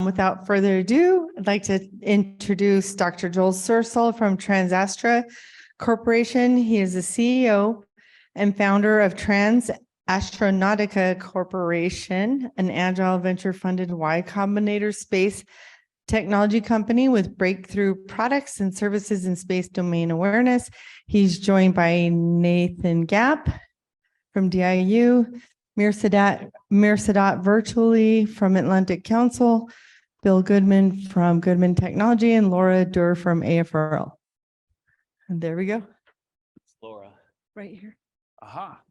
Without further ado, I'd like to introduce Dr. Joel Sersel from Transastra Corporation. He is the CEO and founder of Astronautica Corporation, an agile venture-funded Y Combinator space technology company with breakthrough products and services in space domain awareness. He's joined by Nathan Gap from DIU, Mir Sadat virtually from Atlantic Council, Bill Goodman from Goodman Technology, and Laura Durr from AFRL. And there we go. It's Laura. Right here. Aha.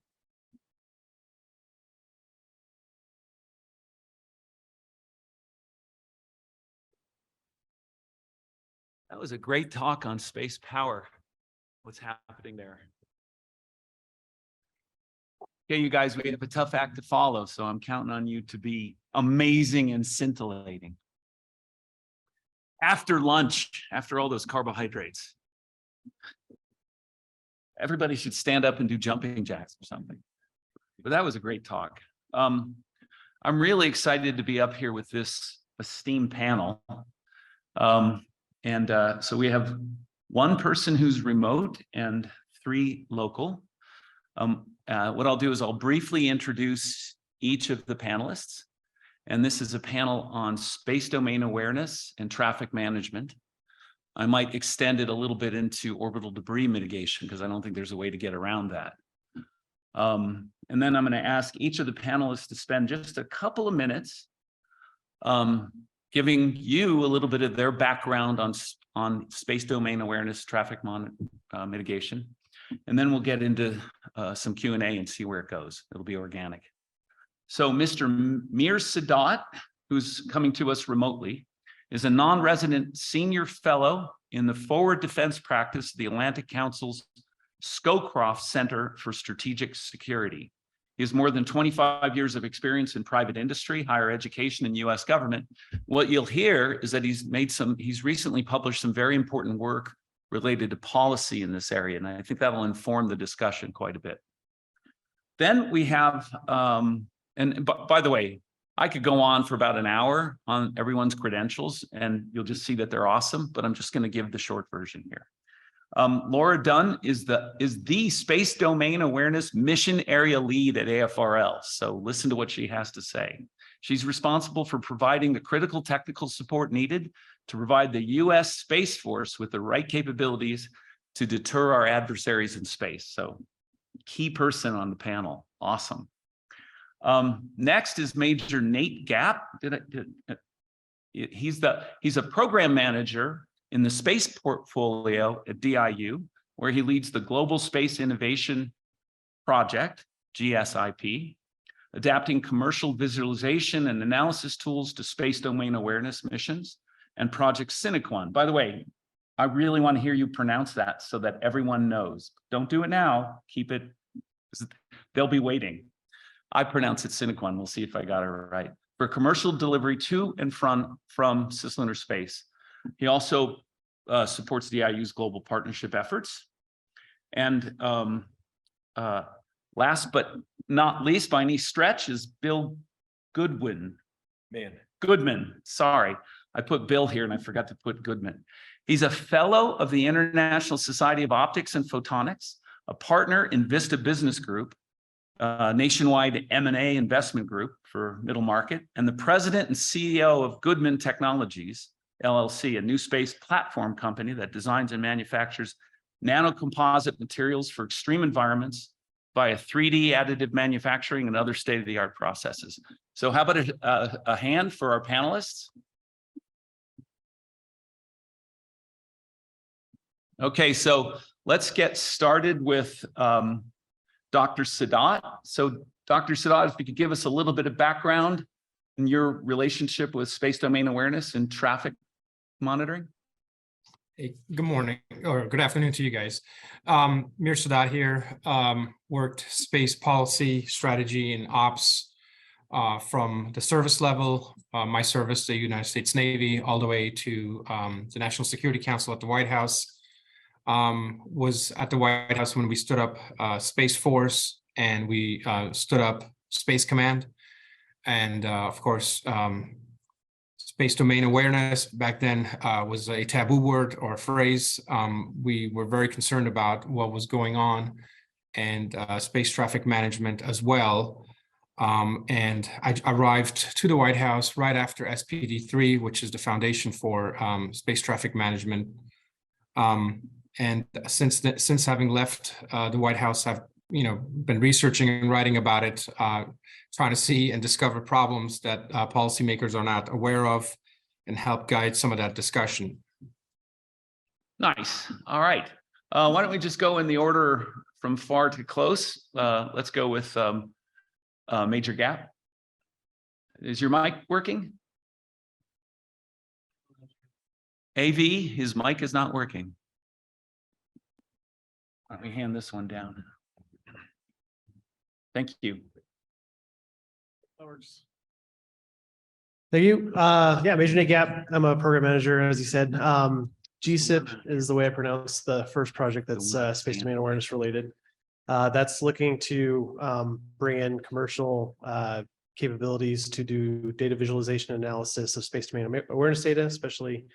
That was a great talk on space power. What's happening there? Okay, you guys, we have a tough act to follow, so I'm counting on you to be amazing and scintillating. After lunch, after all those carbohydrates, everybody should stand up and do jumping jacks or something. But that was a great talk. I'm really excited to be up here with this esteemed panel. So we have one person who's remote and 3 local. What I'll do is I'll briefly introduce each of the panelists. And this is a panel on space domain awareness and traffic management. I might extend it a little bit into orbital debris mitigation because I don't think there's a way to get around that. And then I'm going to ask each of the panelists to spend just a couple of minutes giving you a little bit of their background on space domain awareness, traffic mitigation. And then we'll get into some Q&A and see where it goes. It'll be organic. So Mr. Mir Sadat, who's coming to us remotely, is a non-resident senior fellow in the forward defense practice of the Atlantic Council's Scowcroft Center for Strategic Security. He has more than 25 years of experience in private industry, higher education, and U.S. government. What you'll hear is that he's recently published some very important work related to policy in this area, and I think that will inform the discussion quite a bit. Then we have, by the way, I could go on for about an hour on everyone's credentials, and you'll just see that they're awesome, but I'm just going to give the short version here. Laura Dunn is the Space Domain Awareness Mission Area Lead at AFRL, so listen to what she has to say. She's responsible for providing the critical technical support needed to provide the U.S. Space Force with the right capabilities to deter our adversaries in space. So, key person on the panel. Awesome. Next is Major Nate Gap. He's a program manager in the space portfolio at DIU, where he leads the Global Space Innovation Project, GSIP, adapting commercial visualization and analysis tools to space domain awareness missions, and Project Sinequan. By the way, I really want to hear you pronounce that so that everyone knows. Don't do it now. Keep it. They'll be waiting. I pronounce it Sinequan. We'll see if I got it right. For commercial delivery to and from cislunar space. He also supports DIU's global partnership efforts. And last but not least, by any stretch, is Bill Goodman. Goodman, sorry. I put Bill here and I forgot to put Goodman. He's a fellow of the International Society of Optics and Photonics, a partner in Vista Business Group, nationwide M&A investment group for middle market, and the president and CEO of Goodman Technologies, LLC, a new space platform company that designs and manufactures nanocomposite materials for extreme environments via 3D additive manufacturing and other state-of-the-art processes. So how about a hand for our panelists? Okay, so let's get started with Dr. Sadat. So Dr. Sadat, if you could give us a little bit of background in your relationship with space domain awareness and traffic monitoring. Hey, good morning or good afternoon to you guys. Mir Sadat here, worked space policy, strategy, and ops from the service level, my service, the United States Navy, all the way to the National Security Council at the White House. Was at the White House when we stood up Space Force and we stood up Space Command. And of course, space domain awareness back then was a taboo word or phrase. We were very concerned about what was going on and space traffic management as well. And I arrived to the White House right after SPD3, which is the foundation for space traffic management. And since having left the White House, I've been researching and writing about it, trying to see and discover problems that policymakers are not aware of and help guide some of that discussion. Nice. All right. Why don't we just go in the order from far to close? Let's go with Major Gap. Is your mic working? AV, his mic is not working. Let me hand this one down. Thank you. Thank you. Yeah, Major Nate Gap. I'm a program manager, as you said. GSIP is the way I pronounce the first project that's space domain awareness related. That's looking to bring in commercial capabilities to do data visualization analysis of space domain awareness data, especially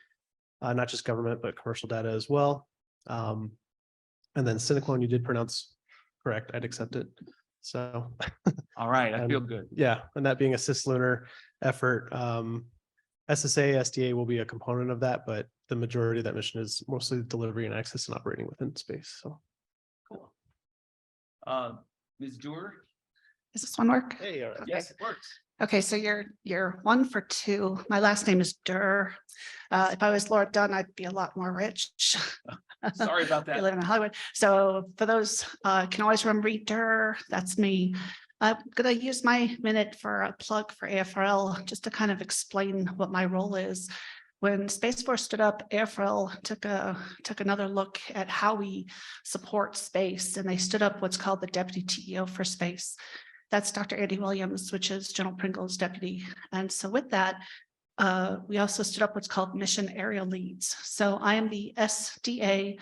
not just government, but commercial data as well. And then Cineclone, you did pronounce correct. I'd accept it. So, all right, I feel good. Yeah, and that being a cislunar effort, SSA, SDA will be a component of that, but the majority of that mission is mostly delivery and access and operating within space. So, cool. Ms. Dewar? Does this one work? hey, all right. Okay. Yes, it works. Okay, so you're 1 for 2. My last name is Durr. If I was Laura Dunn, I'd be a lot more rich. Sorry about I that. live in Hollywood. So for those can always remember Durr, that's me. I'm gonna use my minute for a plug for AFRL just to kind of explain what my role is. When Space Force stood up, AFRL took another look at how we support space, and they stood up what's called the Deputy TEO for Space. That's Dr. Andy Williams, which is General Pringle's deputy. And so with that, we also stood up what's called Mission Area Leads. So I am the SDA,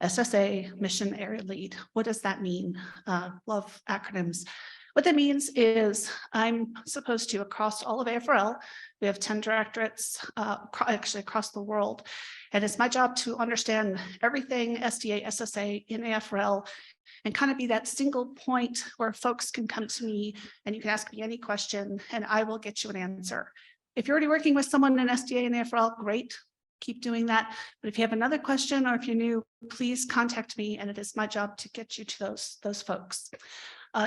SSA Mission Area Lead. What does that mean? Love acronyms. What that means is I'm supposed to, across all of AFRL, we have 10 directorates actually across the world. And it's my job to understand everything SDA, SSA in AFRL and kind of be that single point where folks can come to me and you can ask me any question and I will get you an answer. If you're already working with someone in SDA and AFRL, great, keep doing that. But if you have another question or if you're new, please contact me and it is my job to get you to those folks.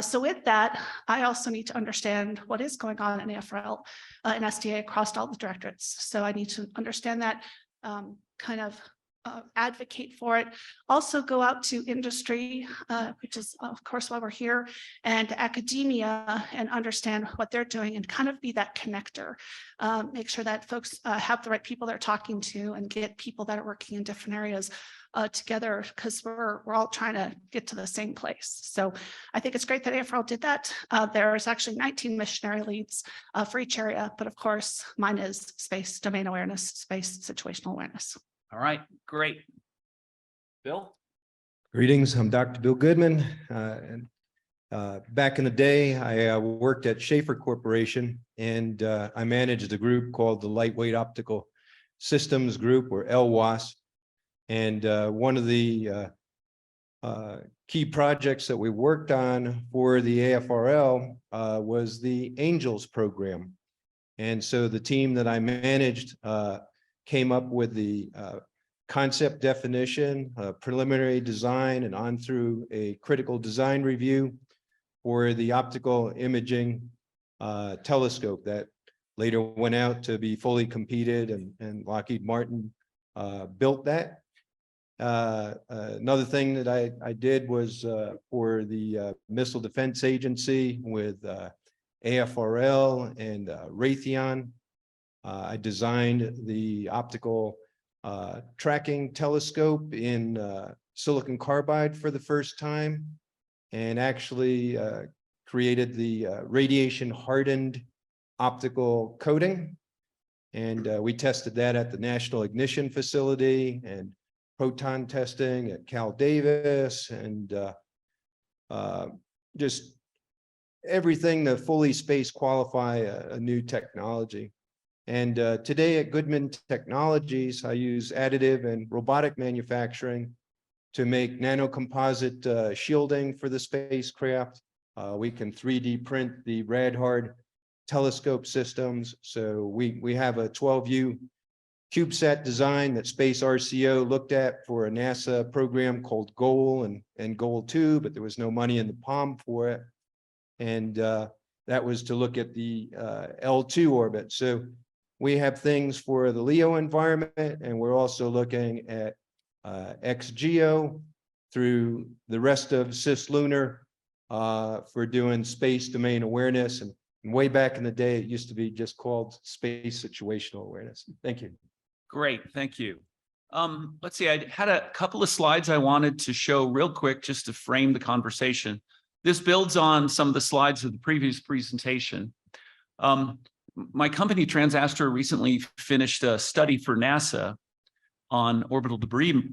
So with that, I also need to understand what is going on in AFRL and SDA across all the directorates. So I need to understand that, kind of advocate for it, also go out to industry, which is of course why we're here, and academia and understand what they're doing and kind of be that connector, make sure that folks have the right people they're talking to and get people that are working in different areas together, because we're all trying to get to the same place. So I think it's great that AFRL did that. There's actually 19 missionary leads for each area, but of course mine is space domain awareness, space situational awareness. All right, great. Bill? Greetings, I'm Dr. Bill Goodman. Back in the day, I worked at Schaefer Corporation and I managed a group called the Lightweight Optical Systems Group, or LWAS. And one of the key projects that we worked on for the AFRL was the Angels program. And so the team that I managed came up with the concept definition, preliminary design, and on through a critical design review for the optical imaging telescope that later went out to be fully competed, and Lockheed Martin built that. Another thing that I did was for the Missile Defense Agency with AFRL and Raytheon. I designed the optical tracking telescope in silicon carbide for the first time, and actually created the radiation hardened optical coating. And we tested that at the National Ignition Facility and proton testing at Cal Davis, and just everything to fully space qualify a new technology. And today at Goodman Technologies, I use additive and robotic manufacturing to make nanocomposite shielding for the spacecraft. We can 3D print the rad-hard telescope systems. So we have a 12U CubeSat design that Space RCO looked at for a NASA program called GOAL and GOAL 2, but there was no money in the POM for it. And that was to look at the L2 orbit. So we have things for the LEO environment, and we're also looking at XGEO through the rest of cislunar for doing space domain awareness. And way back in the day, it used to be just called space situational awareness. Thank you. Great, thank you. Let's see, I had a couple of slides I wanted to show real quick just to frame the conversation. This builds on some of the slides of the previous presentation. My company, TransAstra, recently finished a study for NASA on orbital debris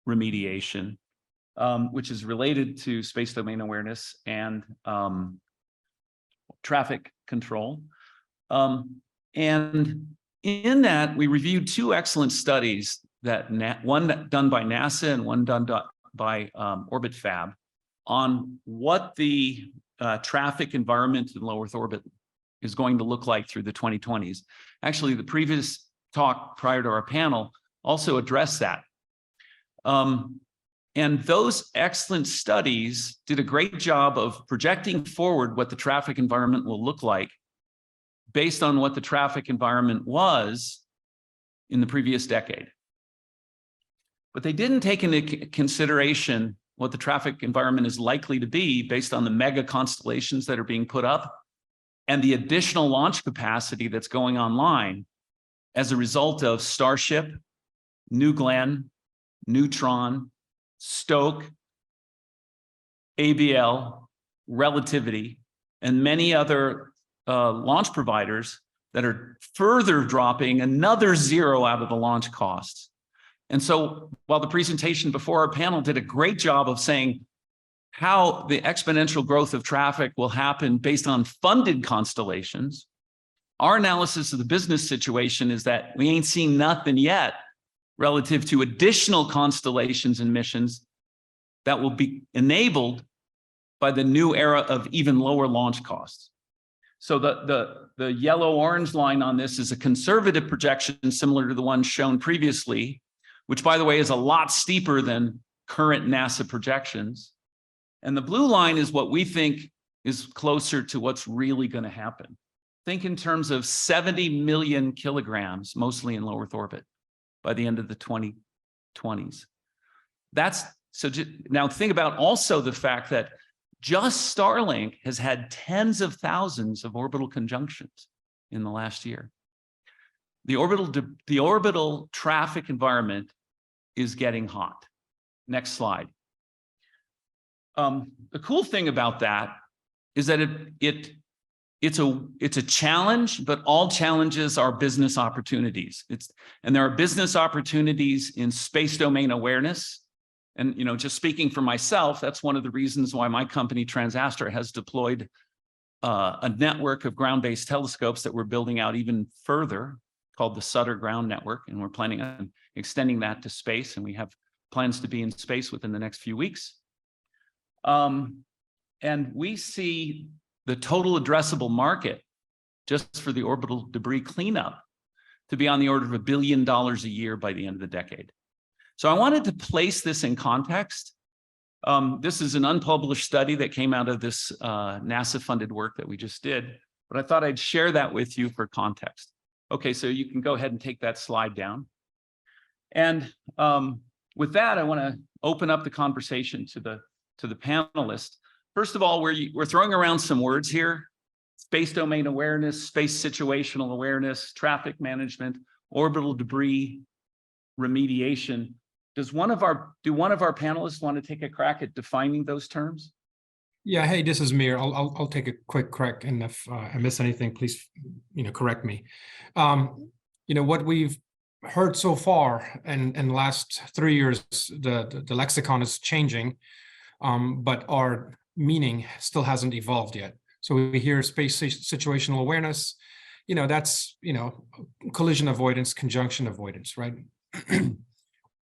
remediation, which is related to space domain awareness and traffic control. And in that, we reviewed two excellent studies, one done by NASA and one done by Orbit Fab, on what the traffic environment in low Earth orbit is going to look like through the 2020s. Actually, the previous talk prior to our panel also addressed that. And those excellent studies did a great job of projecting forward what the traffic environment will look like based on what the traffic environment was in the previous decade. But they didn't take into consideration what the traffic environment is likely to be based on the mega constellations that are being put up and the additional launch capacity that's going online as a result of Starship, New Glenn, Neutron, Stoke, ABL, Relativity, and many other launch providers that are further dropping another zero out of the launch costs. And so while the presentation before our panel did a great job of saying how the exponential growth of traffic will happen based on funded constellations, our analysis of the business situation is that we ain't seen nothing yet relative to additional constellations and missions that will be enabled by the new era of even lower launch costs. So the yellow-orange line on this is a conservative projection similar to the one shown previously, which, by the way, is a lot steeper than current NASA projections. And the blue line is what we think is closer to what's really going to happen. Think in terms of 70 million kilograms, mostly in low Earth orbit, by the end of the 2020s. Now think about also the fact that just Starlink has had tens of thousands of orbital conjunctions in the last year. The orbital traffic environment is getting hot. Next slide. The cool thing about that is that it's a challenge, but all challenges are business opportunities. And there are business opportunities in space domain awareness. And just speaking for myself, that's one of the reasons why my company TransAstra has deployed a network of ground-based telescopes that we're building out even further, called the Sutter Ground Network, and we're planning on extending that to space, and we have plans to be in space within the next few weeks. And we see the total addressable market just for the orbital debris cleanup to be on the order of $1 billion a year by the end of the decade. So I wanted to place this in context. This is an unpublished study that came out of this NASA-funded work that we just did, but I thought I'd share that with you for context. Okay, so you can go ahead and take that slide down. And with that, I want to open up the conversation to the panelists. First of all, we're throwing around some words here: space domain awareness, space situational awareness, traffic management, orbital debris remediation. Do one of our panelists want to take a crack at defining those terms? Yeah, hey, this is Mir. I'll take a quick crack, and if I miss anything, please correct me. What we've heard so far in the last 3 years, the lexicon is changing, but our meaning still hasn't evolved yet. So we hear space situational awareness, that's, collision avoidance, conjunction avoidance, right?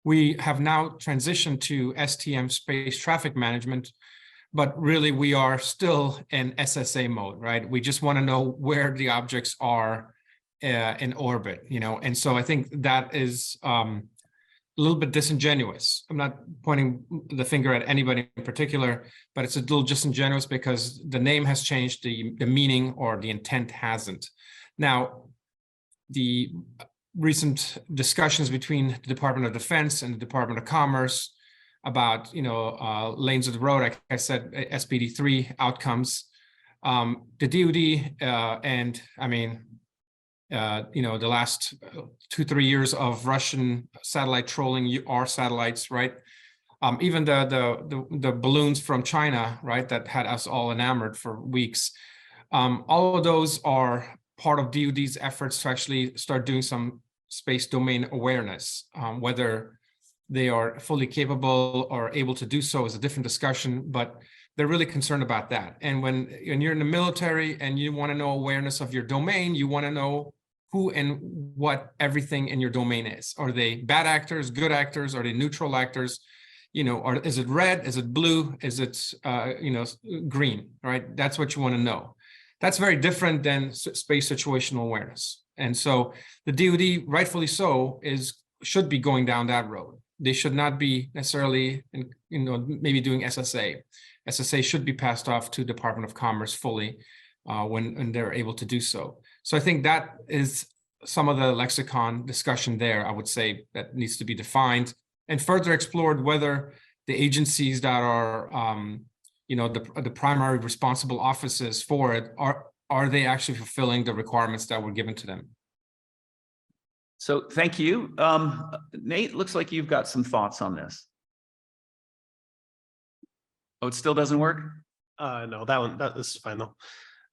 We have now transitioned to STM space traffic management, but really we are still in SSA mode, right? We just want to know where the objects are in orbit, and so I think that is a little bit disingenuous. I'm not pointing the finger at anybody in particular, but it's a little disingenuous because the name has changed, the meaning or the intent hasn't. Now, the recent discussions between the Department of Defense and the Department of Commerce about, lanes of the road, like I said, SPD3 outcomes, the DoD and I mean, the last 2-3 years of Russian satellite trolling our satellites, right? Even the balloons from China, right, that had us all enamored for weeks. All of those are part of DoD's efforts to actually start doing some space domain awareness. Whether they are fully capable or able to do so is a different discussion, but they're really concerned about that. And when you're in the military and you want to know awareness of your domain, you want to know who and what everything in your domain is. Are they bad actors, good actors? Are they neutral actors? Is it red? Is it blue? Is it, green, right? That's what you want to know. That's very different than space situational awareness. And so the DoD, rightfully so, should be going down that road. They should not be necessarily, maybe doing SSA. SSA should be passed off to Department of Commerce fully when they're able to do so. So I think that is some of the lexicon discussion there, I would say, that needs to be defined and further explored whether the agencies that are, the primary responsible offices for it, are they actually fulfilling the requirements that were given to them? So thank you. Nate, looks like you've got some thoughts on this. Oh, it still doesn't work? No, this is fine though.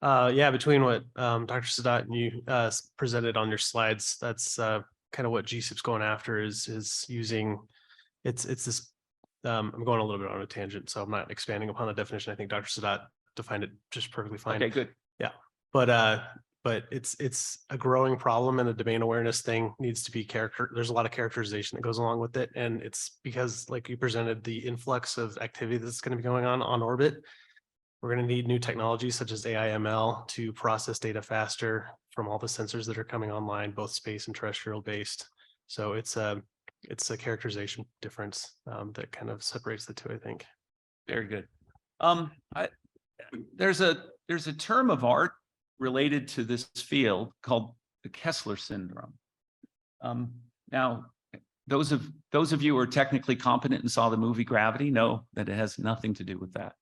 Yeah, between what Dr. Sadat and you presented on your slides, that's kind of what GSIP's going after is using, it's this, I'm going a little bit on a tangent, so I'm not expanding upon the definition. I think Dr. Sadat defined it just perfectly fine. Okay, good. Yeah, but it's a growing problem, and the domain awareness thing needs to be there's a lot of characterization that goes along with it. And it's because, like you presented, the influx of activity that's going to be going on orbit. We're going to need new technologies such as AI/ML to process data faster from all the sensors that are coming online, both space and terrestrial based. So it's a characterization difference that kind of separates the two, I think. Very good. There's a term of art related to this field called the Kessler syndrome. Now, those of you who are technically competent and saw the movie Gravity know that it has nothing to do with that.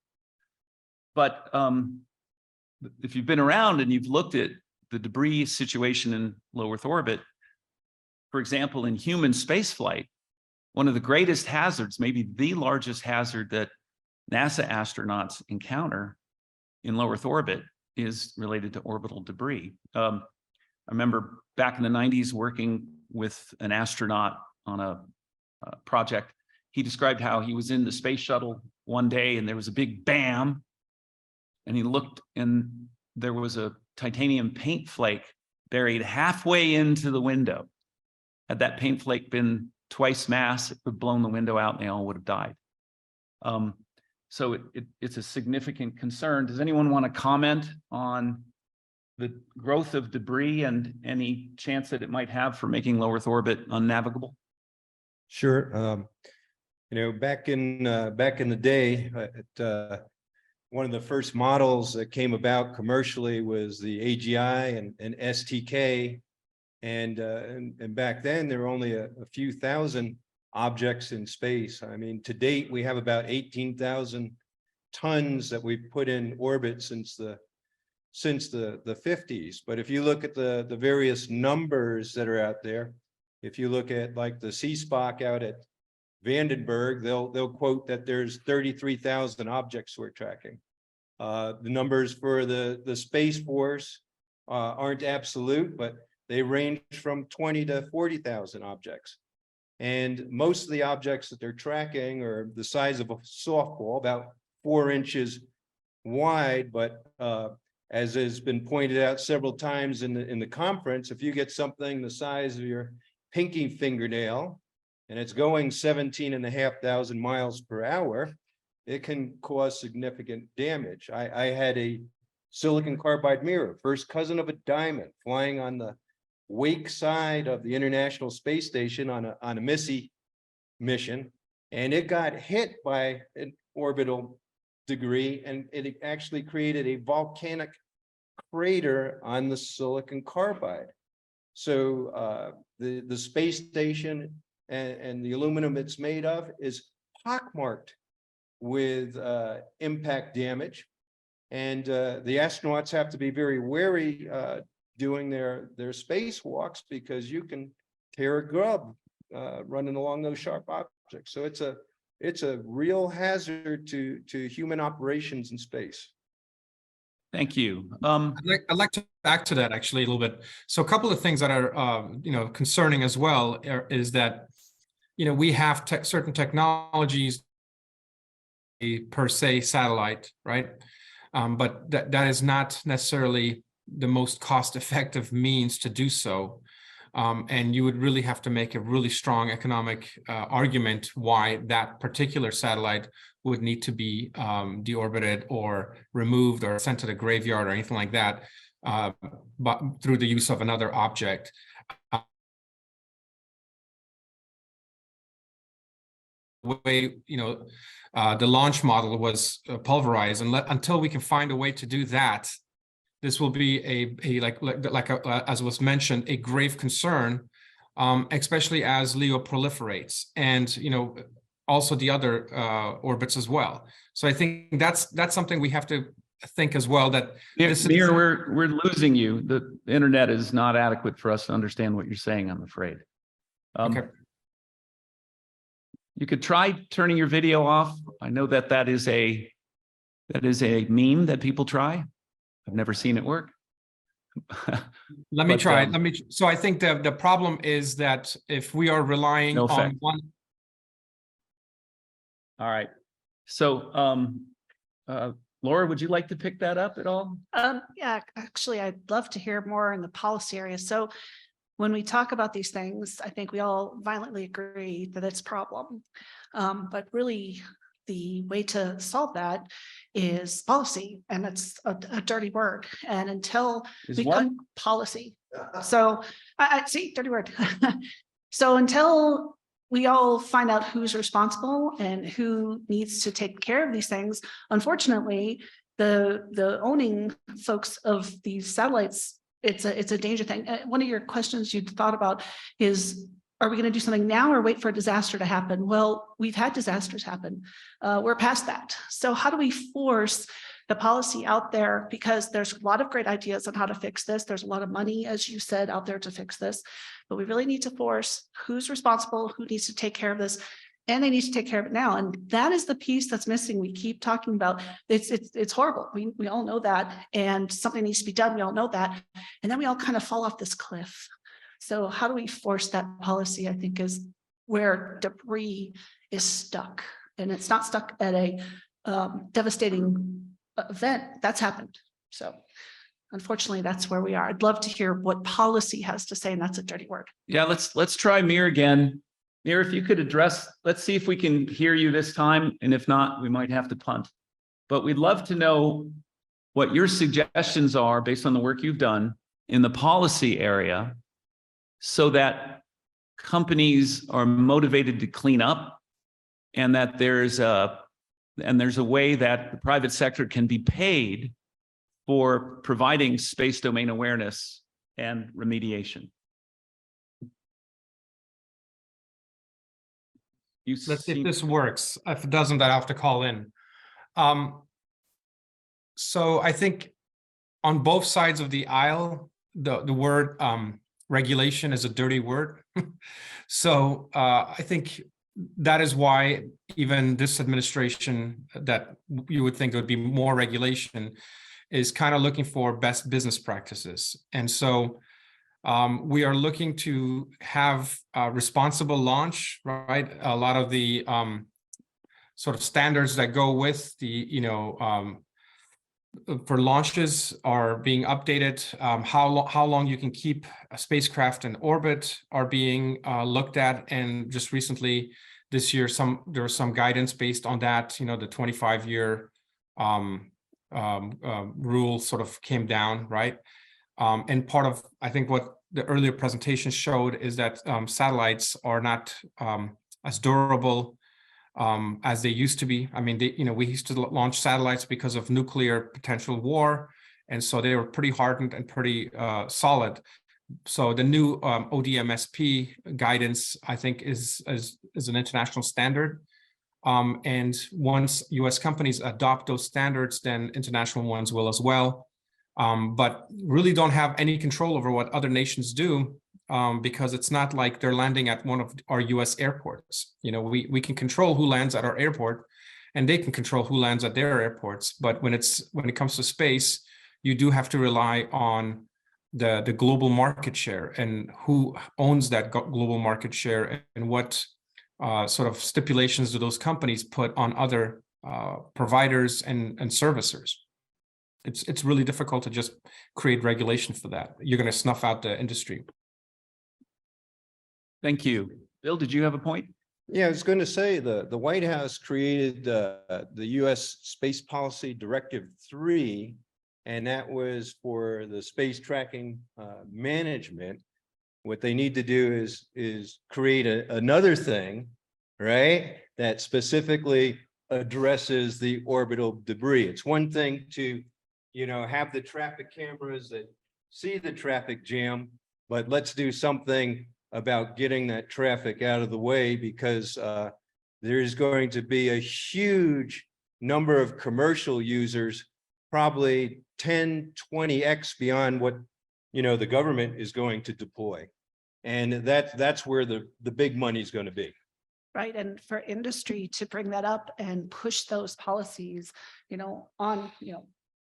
But if you've been around and you've looked at the debris situation in low Earth orbit, for example, in human spaceflight, one of the greatest hazards, maybe the largest hazard that NASA astronauts encounter in low Earth orbit is related to orbital debris. I remember back in the 90s working with an astronaut on a project. He described how he was in the space shuttle one day and there was a big bam, and he looked and there was a titanium paint flake buried halfway into the window. Had that paint flake been twice mass, it would have blown the window out and they all would have died. So it's a significant concern. Does anyone want to comment on the growth of debris and any chance that it might have for making low Earth orbit unnavigable? Sure. Back in the day, one of the first models that came about commercially was the AGI and STK, and back then there were only a few thousand objects in space. I mean, to date, we have about 18,000 tons that we've put in orbit since the 50s. But if you look at the various numbers that are out there, if you look at like the CSPOC out at Vandenberg, they'll quote that there's 33,000 objects we're tracking. The numbers for the Space Force aren't absolute, but they range from 20 to 40,000 objects. And most of the objects that they're tracking are the size of a softball, about 4 inches wide, but as has been pointed out several times in the conference, if you get something the size of your pinky fingernail and it's going 17,500 miles per hour, it can cause significant damage. I had a silicon carbide mirror, first cousin of a diamond, flying on the wake side of the International Space Station on a MISSI mission, and it got hit by an orbital debris, and it actually created a volcanic crater on the silicon carbide. So the space station and the aluminum it's made of is pockmarked with impact damage. And the astronauts have to be very wary doing their spacewalks, because you can tear a grub running along those sharp objects. So it's a real hazard to human operations in space. Thank you. I'd like to back to that actually a little bit. So a couple of things that are concerning as well is that we have certain technologies, a per se satellite, right? But that is not necessarily the most cost-effective means to do so. And you would really have to make a really strong economic argument why that particular satellite would need to be deorbited or removed or sent to the graveyard or anything like that, but through the use of another object. Way the launch model was pulverized, and until we can find a way to do that, this will be as was mentioned, a grave concern, especially as LEO proliferates, and also the other orbits as well. So I think that's something we have to think as well, that Mir, we're losing you. The internet is not adequate for us to understand what you're saying, I'm afraid. Okay. You could try turning your video off. I know that is a meme that people try. I've never seen it work. Let me try. So I think the problem is that if we are relying on one. All right. So, Laura, would you like to pick that up at all? Yeah, actually, I'd love to hear more in the policy area. So when we talk about these things, I think we all violently agree that it's a problem. But really, the way to solve that is policy, and it's a dirty word. And until Is we what? come policy, so I see, dirty word. So until we all find out who's responsible and who needs to take care of these things, unfortunately, the owning folks of these satellites, it's a danger thing. One of your questions you thought about is, are we going to do something now or wait for a disaster to happen? Well, we've had disasters happen. We're past that. So how do we force the policy out there? Because there's a lot of great ideas on how to fix this. There's a lot of money, as you said, out there to fix this. But we really need to force who's responsible, who needs to take care of this, and they need to take care of it now. And that is the piece that's missing. We keep talking about it's horrible. We all know that, and something needs to be done. We all know that, and then we all kind of fall off this cliff. So how do we force that policy, I think, is where debris is stuck. And it's not stuck at a devastating event. That's happened. So unfortunately, that's where we are. I'd love to hear what policy has to say, and that's a dirty word. Yeah, let's try Mir again. Mir, if you could address, let's see if we can hear you this time. And if not, we might have to punt. But we'd love to know what your suggestions are based on the work you've done in the policy area, so that companies are motivated to clean up, and that there's a way that the private sector can be paid for providing space domain awareness and remediation. Let's see if this works. If it doesn't, I have to call in. So I think on both sides of the aisle, the word regulation is a dirty word. So I think that is why even this administration, that you would think would be more regulation, is kind of looking for best business practices. And so we are looking to have a responsible launch, right? A lot of the sort of standards that go with the, for launches are being updated. How long you can keep a spacecraft in orbit are being looked at. And just recently this year, there was some guidance based on that. You know, the 25-year rule sort of came down, right? And part of, I think, what the earlier presentation showed is that satellites are not as durable as they used to be. I mean, we used to launch satellites because of nuclear potential war, and so they were pretty hardened and pretty solid. So the new ODMSP guidance, I think, is an international standard. And once U.S. companies adopt those standards, then international ones will as well. But really don't have any control over what other nations do, because it's not like they're landing at one of our U.S. airports. You know, we can control who lands at our airport, and they can control who lands at their airports. But when it comes to space, you do have to rely on the global market share and who owns that global market share, and what sort of stipulations do those companies put on other providers and servicers. It's really difficult to just create regulation for that. You're going to snuff out the industry. Thank you. Bill, did you have a point? Yeah, I was going to say the White House created the U.S. Space Policy Directive 3, and that was for the space tracking management. What they need to do is create another thing, right, that specifically addresses the orbital debris. It's one thing to, have the traffic cameras that see the traffic jam, but let's do something about getting that traffic out of the way, because there is going to be a huge number of commercial users, probably 10, 20x beyond what, the government is going to deploy. And that's where the big money is going to be. Right. And for industry to bring that up and push those policies, on,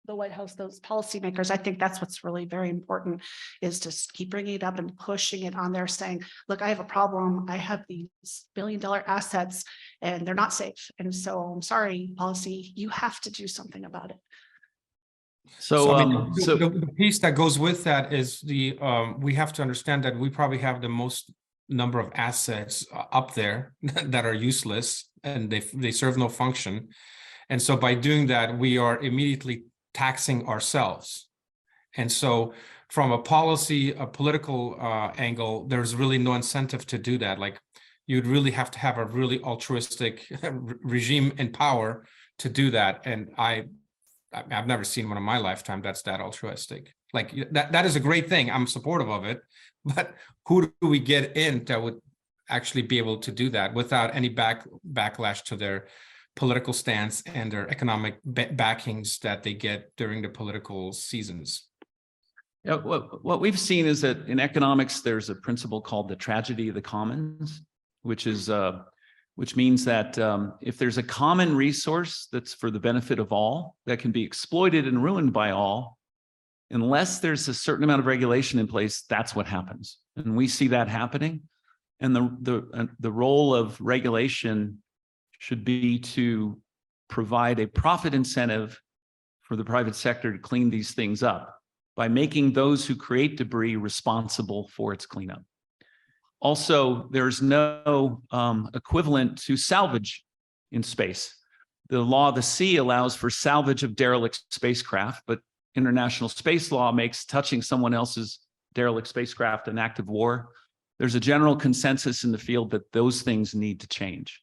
the White House, those policymakers, I think that's what's really very important, is to keep bringing it up and pushing it on there, saying, look, I have a problem. I have these billion-dollar assets and they're not safe. And so I'm sorry, policy, you have to do something about it. So I mean, the piece that goes with that is we have to understand that we probably have the most number of assets up there that are useless and they serve no function. And so by doing that, we are immediately taxing ourselves. And so from a political angle, there's really no incentive to do that. Like, you'd really have to have a really altruistic regime in power to do that. And I've never seen one in my lifetime that's that altruistic. Like, that is a great thing. I'm supportive of it, but who do we get in that would actually be able to do that without any backlash to their political stance and their economic backings that they get during the political seasons? Yeah, what we've seen is that in economics, there's a principle called the tragedy of the commons, which means that if there's a common resource that's for the benefit of all, that can be exploited and ruined by all, unless there's a certain amount of regulation in place, that's what happens. And we see that happening. And the role of regulation should be to provide a profit incentive for the private sector to clean these things up by making those who create debris responsible for its cleanup. Also, there's no equivalent to salvage in space. The law of the sea allows for salvage of derelict spacecraft, but international space law makes touching someone else's derelict spacecraft an act of war. There's a general consensus in the field that those things need to change.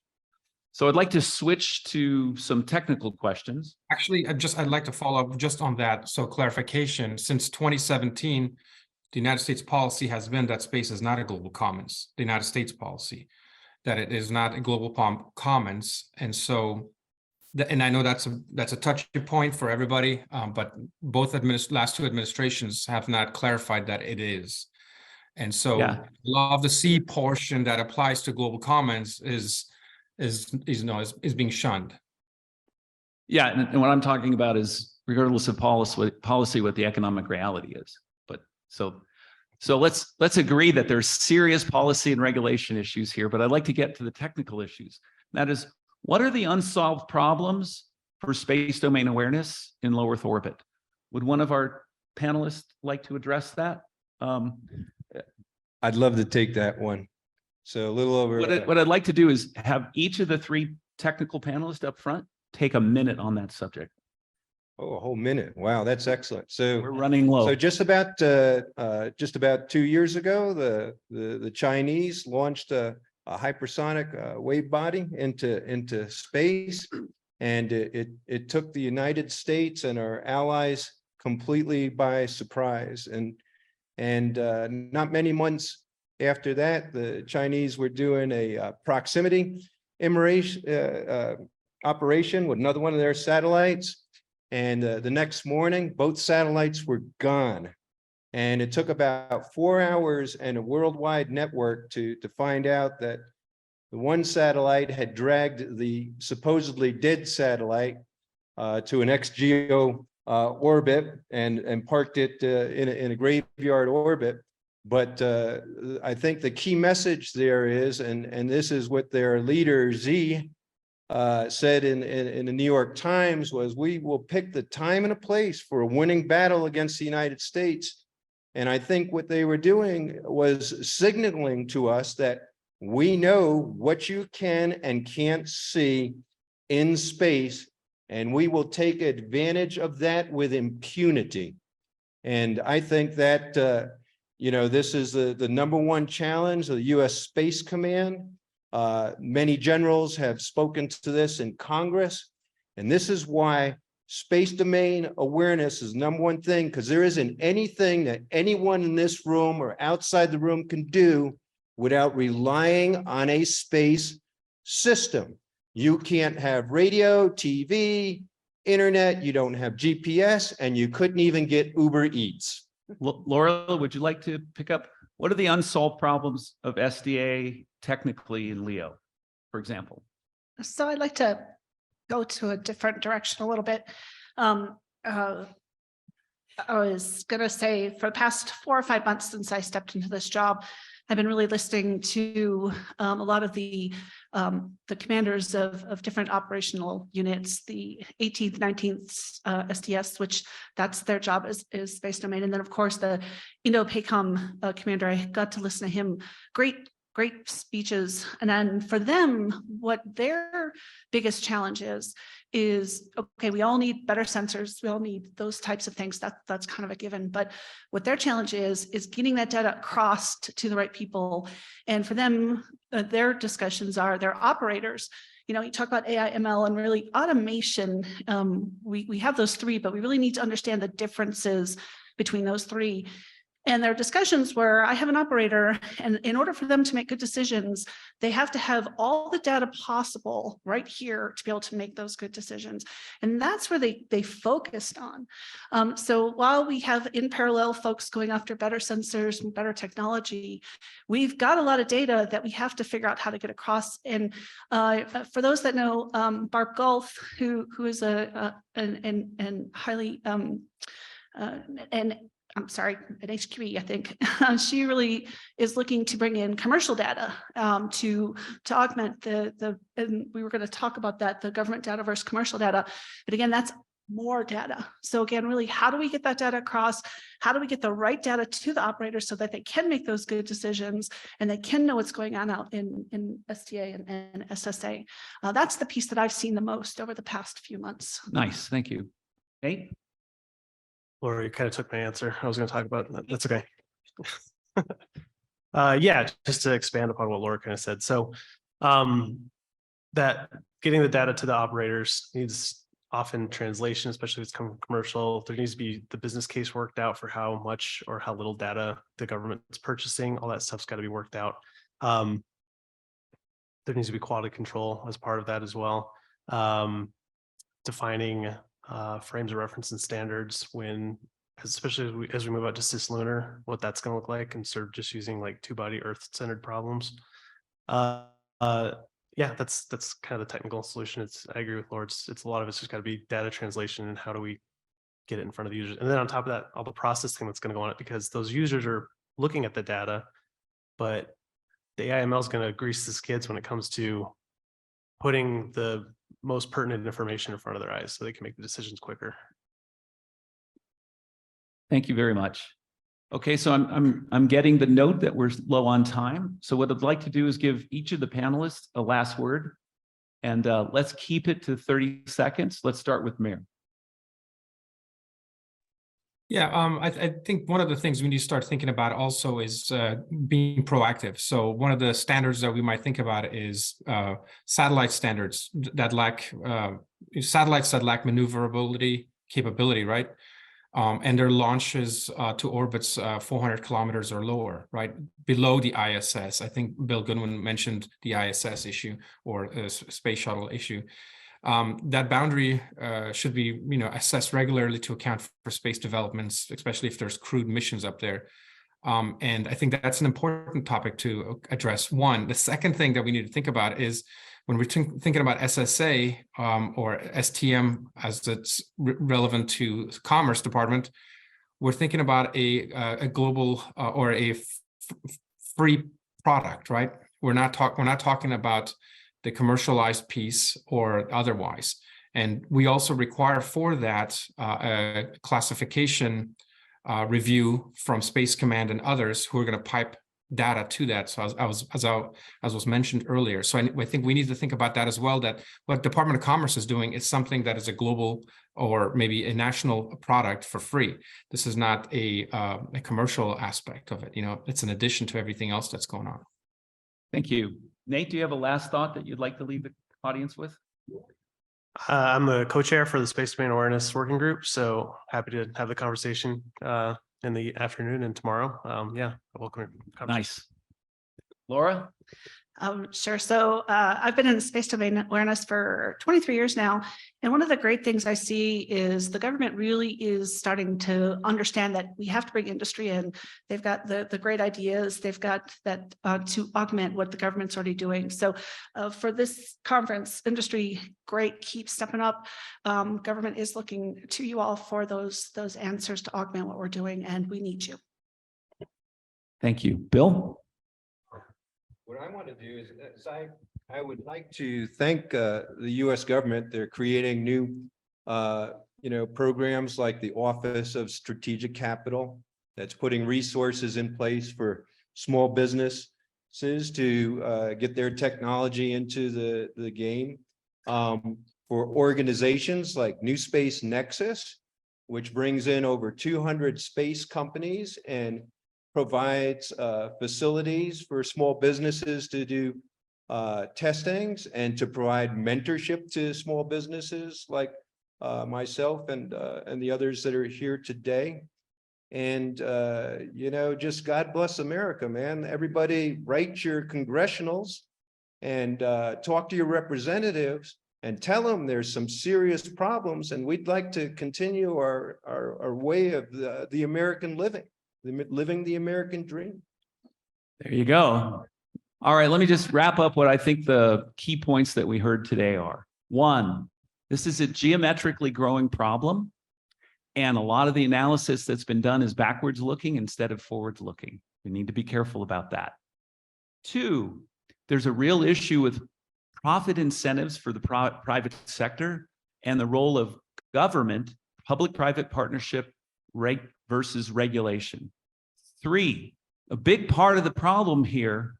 So I'd like to switch to some technical questions. Actually, I'd like to follow up just on that. So clarification, since 2017, the United States policy has been that space is not a global commons, the United States policy, that it is not a global commons. And so, and I know that's a touchy point for everybody, but both last two administrations have not clarified that it is. And so law of the sea portion that applies to global commons is being shunned. Yeah, and what I'm talking about is, regardless of policy, what the economic reality is. But so let's agree that there's serious policy and regulation issues here, but I'd like to get to the technical issues. That is, what are the unsolved problems for space domain awareness in low Earth orbit. Would one of our panelists like to address that? I'd love to take that one. So a little over. What I'd like to do is have each of the three technical panelists up front take a minute on that subject. Oh, a whole minute. Wow, that's excellent. So We're running low. So just about 2 years ago, the Chinese launched a hypersonic wave body into space, and it took the United States and our allies completely by surprise. And not many months after that, the Chinese were doing a proximity operation with another one of their satellites. And the next morning, both satellites were gone. And it took about 4 hours and a worldwide network to find out that the one satellite had dragged the supposedly dead satellite to an ex-geo orbit and parked it in a graveyard orbit. But I think the key message there is, and this is what their leader Z said in the New York Times, was we will pick the time and a place for a winning battle against the United States. And I think what they were doing was signaling to us that we know what you can and can't see in space, and we will take advantage of that with impunity. And I think that, this is the number one challenge of the U.S. Space Command. Many generals have spoken to this in Congress, and this is why space domain awareness is number one thing, because there isn't anything that anyone in this room or outside the room can do without relying on a space system. You can't have radio, TV, internet, you don't have GPS, and you couldn't even get Uber Eats. Laura, would you like to pick up? What are the unsolved problems of SDA technically in LEO, for example? So I'd like to go to a different direction a little bit. I was going to say, for the past 4 or 5 months since I stepped into this job, I've been really listening to a lot of the commanders of different operational units, the 18th, 19th STS, which that's their job is space domain. And then, of course, the Indo-PACOM commander, I got to listen to him. Great speeches. And then for them, what their biggest challenge is, okay, we all need better sensors. We all need those types of things. That's kind of a given. But what their challenge is getting that data across to the right people. And for them, their discussions are their operators. You talk about AI, ML, and really automation. We have those three, but we really need to understand the differences between those three. And there are discussions where I have an operator, and in order for them to make good decisions, they have to have all the data possible right here to be able to make those good decisions. And that's where they focused on. So while we have in parallel folks going after better sensors and better technology, we've got a lot of data that we have to figure out how to get across. And for those that know Barb Gulf, who is an highly I'm sorry, at HQE, I think, she really is looking to bring in commercial data to augment and we were going to talk about that, the government data versus commercial data. But again, that's more data. So again, really, how do we get that data across? How do we get the right data to the operators so that they can make those good decisions and they can know what's going on out in SDA and SSA? That's the piece that I've seen the most over the past few months. Nice, thank you. Nate? Laura, you kind of took my answer. I was going to talk about that. That's okay. Yeah, just to expand upon what Laura kind of said. So that getting the data to the operators needs often translation, especially if it's coming from commercial. There needs to be the business case worked out for how much or how little data the government is purchasing. All that stuff's got to be worked out. There needs to be quality control as part of that as well. Defining frames of reference and standards especially as we move out to cislunar, what that's going to look like, and sort of just using like two-body Earth-centered problems. Yeah, that's kind of the technical solution. I agree with Laura. It's a lot of it's just got to be data translation and how do we get it in front of the users, and then on top of that, all the processing that's going to go on it, because those users are looking at the data, but the AI/ML is going to grease the skids when it comes to putting the most pertinent information in front of their eyes so they can make the decisions quicker. Thank you very much. Okay, so I'm getting the note that we're low on time. So what I'd like to do is give each of the panelists a last word, and let's keep it to 30 seconds. Let's start with Mayor. Yeah, I think one of the things we need to start thinking about also is being proactive. So one of the standards that we might think about is satellite standards that lack satellites that lack maneuverability capability, right? And their launches to orbits 400 kilometers or lower, right? Below the ISS. I think Bill Goodwin mentioned the ISS issue or space shuttle issue. That boundary should be, assessed regularly to account for space developments, especially if there's crewed missions up there. And I think that's an important topic to address. One, the second thing that we need to think about is when we're thinking about SSA or STM as it's relevant to Commerce Department, we're thinking about a global or a free product, right? We're not talking about the commercialized piece or otherwise. And we also require for that a classification review from Space Command and others who are going to pipe data to that. So as was mentioned earlier. So I think we need to think about that as well, that what Department of Commerce is doing is something that is a global or maybe a national product for free. This is not a commercial aspect of it. It's an addition to everything else that's going on. Thank you. Nate, do you have a last thought that you'd like to leave the audience with? I'm the co-chair for the Space Domain Awareness Working Group, so happy to have the conversation in the afternoon and tomorrow. Yeah, welcome. Nice. Laura? Sure. So I've been in space domain awareness for 23 years now. And one of the great things I see is the government really is starting to understand that we have to bring industry in. They've got the great ideas. They've got that to augment what the government's already doing. So for this conference, industry, great, keep stepping up. Government is looking to you all for those answers to augment what we're doing, and we need you. Thank you. Bill? What I want to do is I would like to thank the U.S. government. They're creating new, programs like the Office of Strategic Capital that's putting resources in place for small businesses to get their technology into the game. For organizations like New Space Nexus, which brings in over 200 space companies and provides facilities for small businesses to do testings and to provide mentorship to small businesses like myself and the others that are here today. And, just God bless America, man. Everybody write your congressionals and talk to your representatives and tell them there's some serious problems. And we'd like to continue our way of the American living the American dream. There you go. All right, let me just wrap up what I think the key points that we heard today are. One, this is a geometrically growing problem, and a lot of the analysis that's been done is backwards looking instead of forwards looking. We need to be careful about that. Two, there's a real issue with profit incentives for the private sector and the role of government, public-private partnership versus regulation. Three, a big part of the problem here,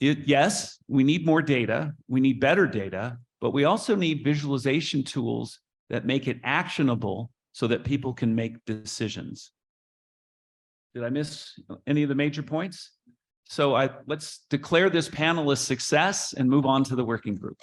yes, we need more data, we need better data, but we also need visualization tools that make it actionable so that people can make decisions. Did I miss any of the major points? So let's declare this panel a success and move on to the working group.